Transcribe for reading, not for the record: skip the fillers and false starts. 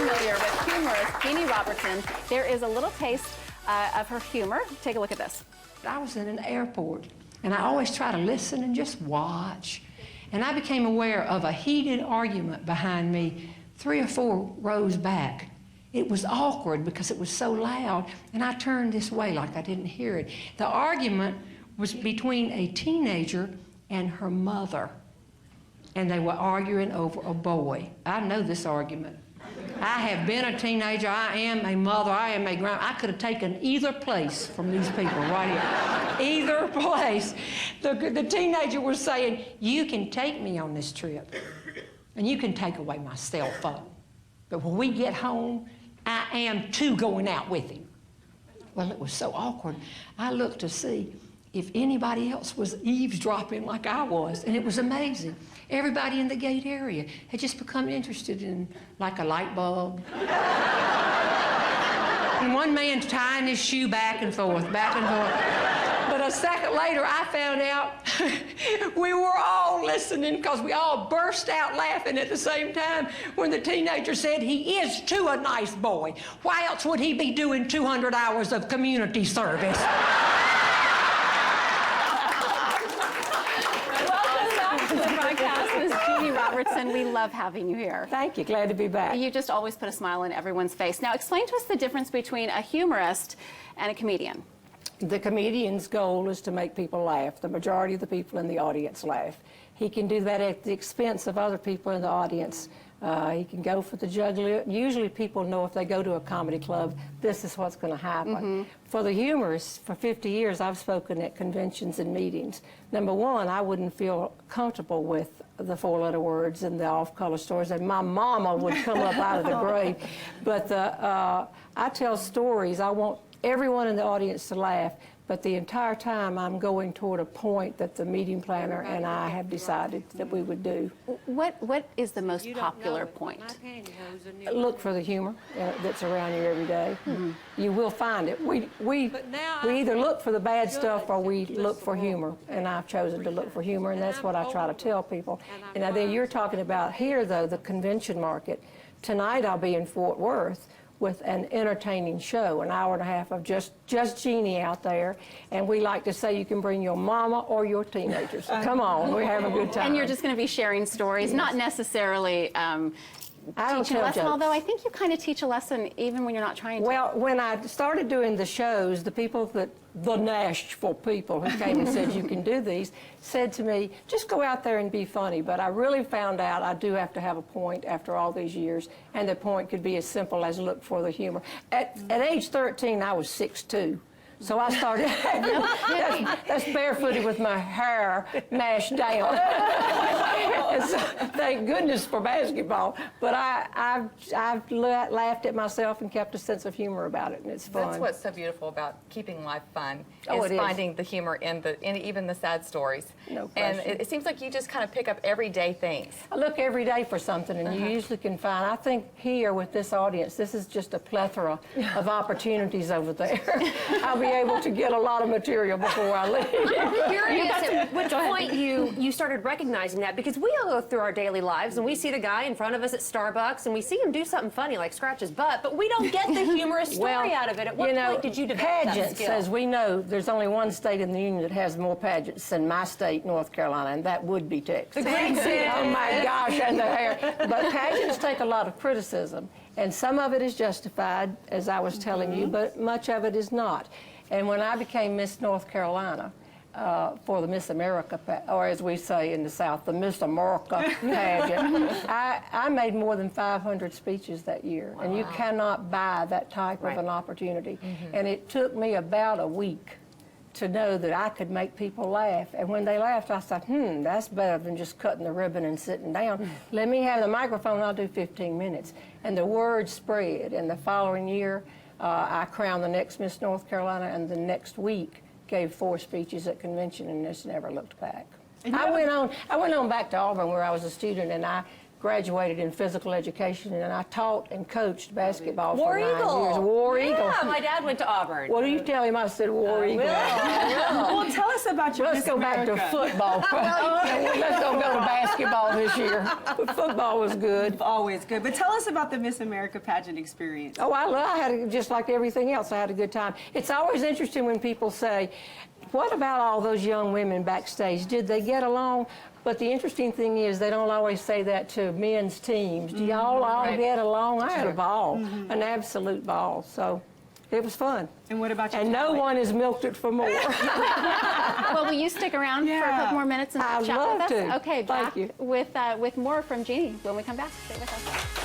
familiar with humorist Jeanne Robertson, there is a little taste of her humor. Take a look at this. I was in an airport, and I always try to listen and just watch. And I became aware of a heated argument behind me 3 or 4 rows back. It was awkward because it was so loud, and I turned this way like I didn't hear it. The argument was between a teenager and her mother, and they were arguing over a boy. I know this argument. I have been a teenager, I am a mother, I am a grandma. I could have taken either place from these people right here. Either place. The teenager was saying, you can take me on this trip, and you can take away my cell phone. But when we get home, I am too going out with him. Well, it was so awkward. I looked to see if anybody else was eavesdropping like I was, and it was amazing. Everybody in the gate area had just become interested in, like, a light bulb. And one man tying his shoe back and forth, back and forth. But a second later, I found out we were all listening because we all burst out laughing at the same time when the teenager said, he is too a nice boy. Why else would he be doing 200 hours of community service? Ms. Jeanne Robertson, we love having you here. Thank you. Glad to be back. You just always put a smile on everyone's face. Now, explain to us the difference between a humorist and a comedian. The comedian's goal is to make people laugh. The majority of the people in the audience laugh. He can do that at the expense of other people in the audience. He can go for the jugular. Usually people know if they go to a comedy club, this is what's going to happen. For the humorist, for 50 years, I've spoken at conventions and meetings. Number one, I wouldn't feel comfortable with the 4-letter words and the off-color stories, and my mama would come up out of the grave. But I tell stories. I want everyone in the audience to laugh, but the entire time I'm going toward a point that the meeting planner and I have decided that we would do. What is the most popular point? Look for the humor that's around you every day. You will find it. We either look for the bad stuff or we look for humor, and I've chosen to look for humor, and that's what I try to tell people. And then you're talking about here, though, the convention market. Tonight I'll be in Fort Worth with an entertaining show, an hour and a half of just Jeanne out there. And we like to say you can bring your mama or your teenagers. Come on, we have a good time. And you're just going to be sharing stories, not necessarily teaching a lesson, although I think you kind of teach a lesson even when you're not trying to. Well, when I started doing the shows, the people the Nashville people who came and said you can do these, said to me, just go out there and be funny. But I really found out I do have to have a point after all these years, and the point could be as simple as look for the humor. At age 13, I was 6'2". So I started, that's barefooted with my hair mashed down. So, thank goodness for basketball. But I've laughed at myself and kept a sense of humor about it, and it's fun. That's what's so beautiful about keeping life fun, is finding the humor in even the sad stories. No question. And it seems like you just kind of pick up everyday things. I look every day for something, and you usually can find, I think here with this audience, this is just a plethora of opportunities over there. I'll be able to get a lot of material before I leave. I'm curious at which point you started recognizing that, because we all go through our daily lives and we see the guy in front of us at Starbucks and we see him do something funny like scratch his butt, but we don't get the humorous story out of it. At what point did you develop that pageants, skill? as we know, there's only one state in the union that has more pageants than my state, North Carolina, and that would be Texas. Oh my gosh, and the hair. But pageants take a lot of criticism, and some of it is justified, as I was telling you, but much of it is not. And when I became Miss North Carolina for the Miss America, or as we say in the South, the Miss America pageant, I made more than 500 speeches that year. Wow. And you cannot buy that type of an opportunity. And it took me about a week to know that I could make people laugh. And when they laughed, I thought, that's better than just cutting the ribbon and sitting down. Let me have the microphone, I'll do 15 minutes. And the word spread. And the following year, I crowned the next Miss North Carolina, and the next week gave 4 speeches at convention, and just never looked back. I went on back to Auburn where I was a student, and I graduated in physical education, and I taught and coached basketball War for 9 Eagle. years. War Eagle. Yeah, my dad went to Auburn. What do you tell him? I said War Eagle. Well, tell us about your Let's Miss go back to America. football. Let's go to basketball this year. But football was good. Always good. But tell us about the Miss America pageant experience. Oh, I had just like everything else. I had a good time. It's always interesting when people say, "What about all those young women backstage? Did they get along?" But the interesting thing is they don't always say that to men's teams. Do y'all all get along? I had a ball, an absolute ball. So it was fun. And what about your And no talent? one has milked it for more. Well, will you stick around for a couple more minutes and I'd chat love with us? to. Okay, Thank back you. with more from Jeanne when we come back. Stay with us.